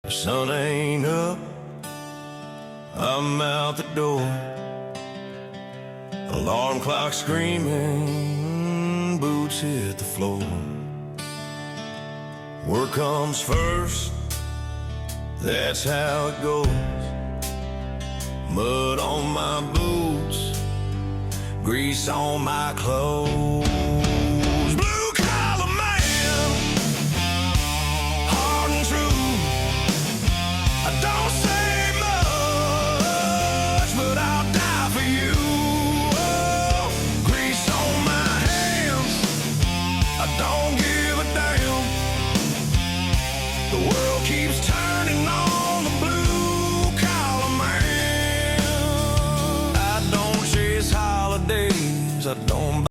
The sun ain't up, I'm out the door. Alarm clock screaming, boots hit the floor. Work comes first, that's how it goes. Mud on my boots, grease on my clothes. Blue collar man, hard and true. I don't say much, but I'll die for you. Oh, grease on my hands, I don't